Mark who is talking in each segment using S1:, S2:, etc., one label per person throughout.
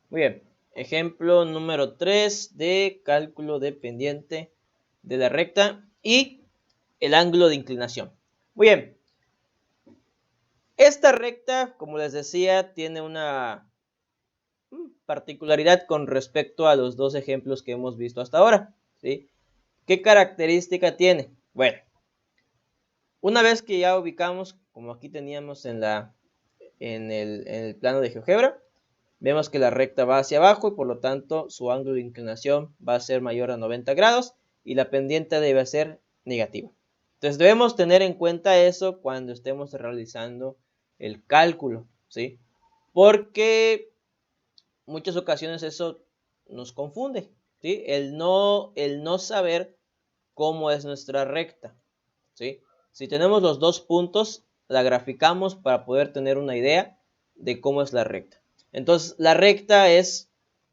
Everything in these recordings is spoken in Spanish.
S1: Muy bien. Ejemplo número 3 de cálculo de pendiente de la recta y el ángulo de inclinación. Muy bien. Esta recta, como les decía, tiene una particularidad con respecto a los dos ejemplos que hemos visto hasta ahora, ¿sí? ¿Qué característica tiene? Bueno, una vez que ya ubicamos, como aquí teníamos en el plano de GeoGebra, vemos que la recta va hacia abajo y por lo tanto su ángulo de inclinación va a ser mayor a 90 grados y la pendiente debe ser negativa. Entonces debemos tener en cuenta eso cuando estemos realizando el cálculo, ¿sí? Porque muchas ocasiones eso nos confunde, ¿sí? El no saber cómo es nuestra recta, ¿sí? Si tenemos los dos puntos, la graficamos para poder tener una idea de cómo es la recta. Entonces, la recta es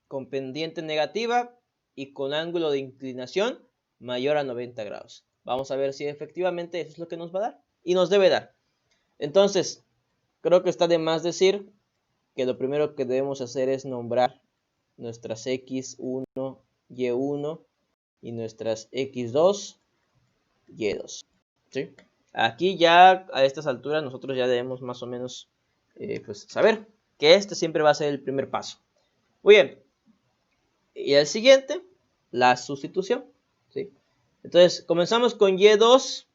S1: con pendiente negativa y con ángulo de inclinación mayor a 90 grados. Vamos a ver si efectivamente eso es lo que nos va a dar. Y nos debe dar. Entonces, creo que está de más decir que lo primero que debemos hacer es nombrar nuestras X1, Y1 y nuestras X2, Y2. ¿Sí? Aquí ya a estas alturas nosotros ya debemos más o menos pues saber que este siempre va a ser el primer paso. Muy bien. Y el siguiente, la sustitución. ¿Sí? Entonces comenzamos con Y2,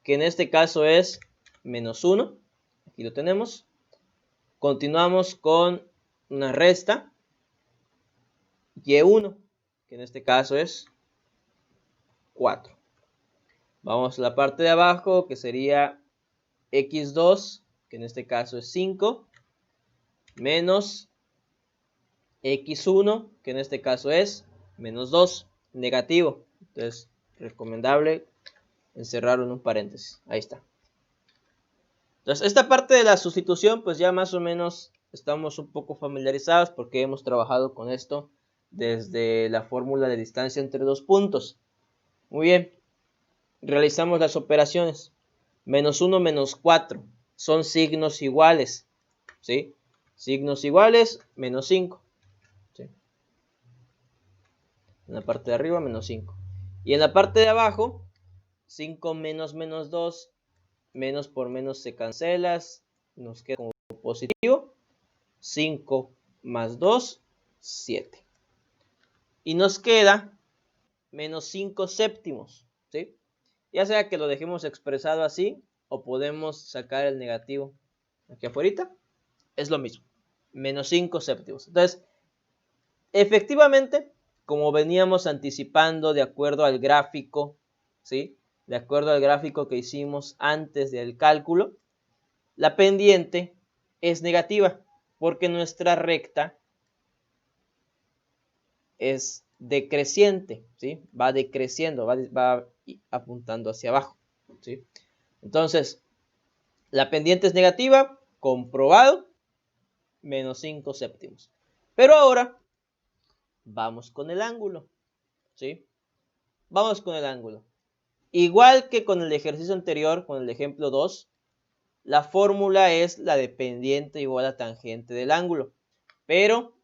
S1: que en este caso es menos 1. Aquí lo tenemos. Continuamos con una resta. Y1, que en este caso es 4. Vamos a la parte de abajo, que sería X2, que en este caso es 5, menos X1, que en este caso es menos 2, negativo. Entonces, recomendable encerrarlo en un paréntesis. Ahí está. Entonces, esta parte de la sustitución, pues ya más o menos estamos un poco familiarizados porque hemos trabajado con esto desde la fórmula de distancia entre dos puntos. Muy bien. Realizamos las operaciones. Menos 1, menos 4. Son signos iguales. ¿Sí? Signos iguales, menos 5. ¿Sí? En la parte de arriba, menos 5. Y en la parte de abajo, 5 menos menos 2. Menos por menos se cancela. Nos queda como positivo. 5 más 2, 7. Y nos queda menos 5 séptimos. ¿Sí? Ya sea que lo dejemos expresado así o podemos sacar el negativo aquí afuera. Es lo mismo. Menos 5 séptimos. Entonces, efectivamente, como veníamos anticipando de acuerdo al gráfico, ¿sí? De acuerdo al gráfico que hicimos antes del cálculo, la pendiente es negativa porque nuestra recta es decreciente, ¿sí? Va decreciendo, va apuntando hacia abajo, ¿sí? Entonces, la pendiente es negativa, comprobado, menos 5 séptimos. Pero ahora, vamos con el ángulo, ¿sí? Vamos con el ángulo. Igual que con el ejercicio anterior, con el ejemplo 2, la fórmula es la de pendiente igual a tangente del ángulo. Pero,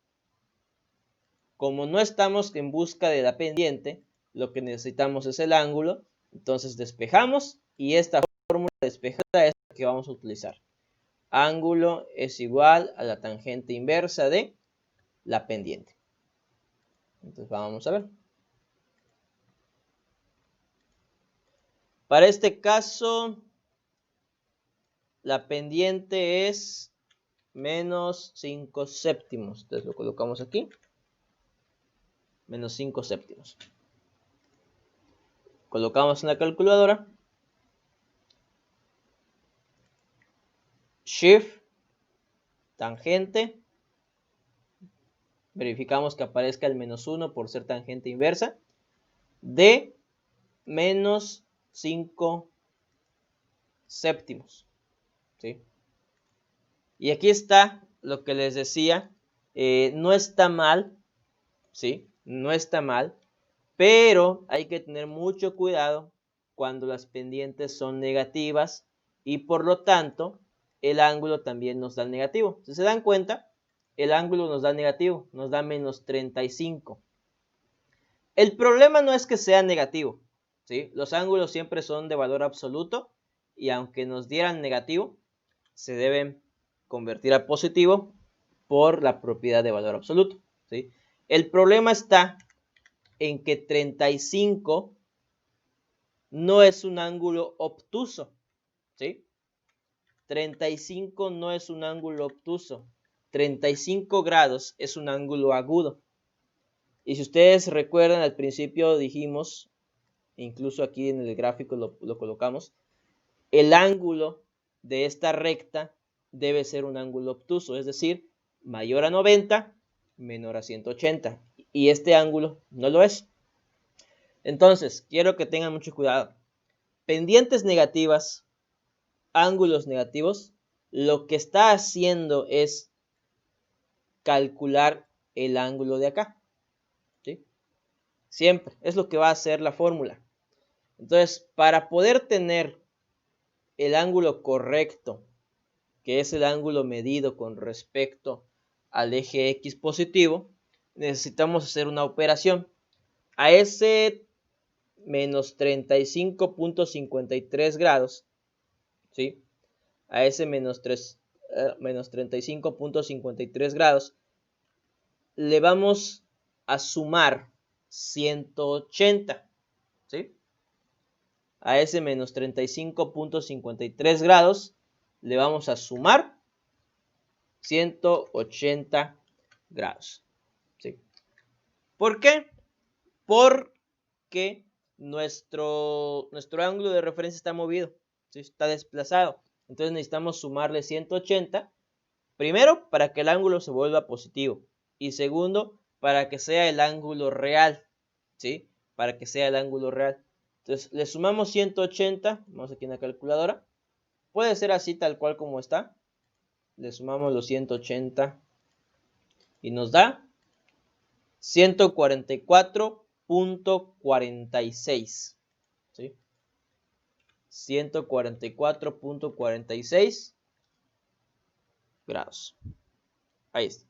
S1: como no estamos en busca de la pendiente, lo que necesitamos es el ángulo. Entonces despejamos y esta fórmula despejada es la que vamos a utilizar. Ángulo es igual a la tangente inversa de la pendiente. Entonces vamos a ver. Para este caso, la pendiente es menos 5 séptimos. Entonces lo colocamos aquí. Menos 5 séptimos. Colocamos en la calculadora. Shift, tangente. Verificamos que aparezca el menos 1 por ser tangente inversa. De menos 5 séptimos. ¿Sí? Y aquí está lo que les decía. No está mal. ¿Sí? No está mal. Pero hay que tener mucho cuidado cuando las pendientes son negativas y por lo tanto el ángulo también nos da el negativo. Si se dan cuenta, el ángulo nos da negativo, nos da menos 35. El problema no es que sea negativo, ¿sí? Los ángulos siempre son de valor absoluto y aunque nos dieran negativo, se deben convertir a positivo por la propiedad de valor absoluto, ¿sí? El problema está en que 35 no es un ángulo obtuso, ¿sí? 35 no es un ángulo obtuso. 35 grados es un ángulo agudo. Y si ustedes recuerdan, al principio dijimos, incluso aquí en el gráfico lo colocamos, el ángulo de esta recta debe ser un ángulo obtuso, es decir, mayor a 90, menor a 180. Y este ángulo no lo es. Entonces, quiero que tengan mucho cuidado. Pendientes negativas, ángulos negativos, lo que está haciendo es calcular el ángulo de acá, ¿sí? Siempre, es lo que va a hacer la fórmula. Entonces, para poder tener el ángulo correcto, que es el ángulo medido con respecto al eje X positivo, necesitamos hacer una operación. A ese menos 35.53 grados, ¿sí? A ese menos 35.53 grados, le vamos a sumar 180, ¿sí? A ese menos 35.53 grados, le vamos a sumar 180 grados, ¿sí? ¿Por qué? Porque nuestro ángulo de referencia está movido, ¿sí? Está desplazado. Entonces necesitamos sumarle 180, primero para que el ángulo se vuelva positivo y segundo para que sea el ángulo real, ¿sí? Para que sea el ángulo real. Entonces le sumamos 180, vamos aquí en la calculadora, puede ser así tal cual como está, le sumamos los 180 y nos da 144.46, ¿sí? 144.46 grados. Ahí está.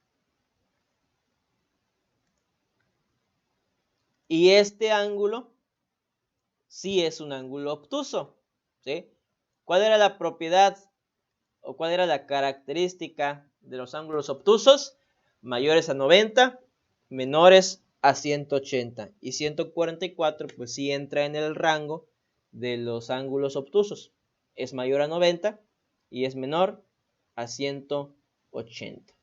S1: Y este ángulo sí es un ángulo obtuso, ¿sí? ¿Cuál era la propiedad o cuál era la característica de los ángulos obtusos? Mayores a 90, menores a 180. Y 144 pues sí entra en el rango de los ángulos obtusos. Es mayor a 90 y es menor a 180.